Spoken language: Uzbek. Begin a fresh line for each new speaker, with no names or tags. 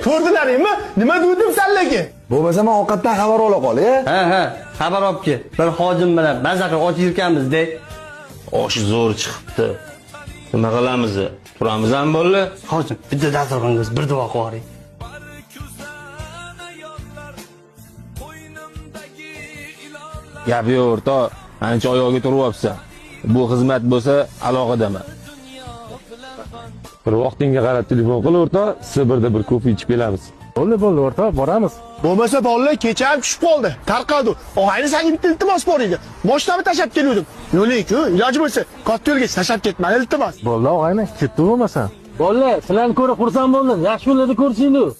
Ko'rdilaringmi? Nima dedim senlarga?
Bo'lmasa men ovqatdan xabar ola qol,
Ha, xabar olib kel. Bir hojim bilan maza qilib och yirkanmiz-da.
Osh zo'r chiqibdi. Nima qilamiz? Turamizmi bo'ldi?
Hojim, bitta dasturxonga bir duo qilib yuboring.
Gap yo'q, o'rtoq. Ancha oyoqga turyapsan. Bu xizmat bo'lsa aloqadaman.
Bir vaqtingga qarab telefon qil o'rtoq, Sibirda bir kofe ichib kelamiz.
Bo'ldi, o'rtoq, boramiz. Bo'lmasa bolalar kecha ham tushib qoldi. Tarqadi. Og'ayni senga bitta iltimos bor edi. Moshinani tashab keluvdim. Yo'lak-ku, iloji bo'lsa katta yo'lga tashab ketma, iltimos.
Bo'ldi, og'ayni, ketdi bo'lmasa.
Bolla, sizlarni ko'rib xursand bo'ldim. Yaxshi kunlarda ko'rishinglar.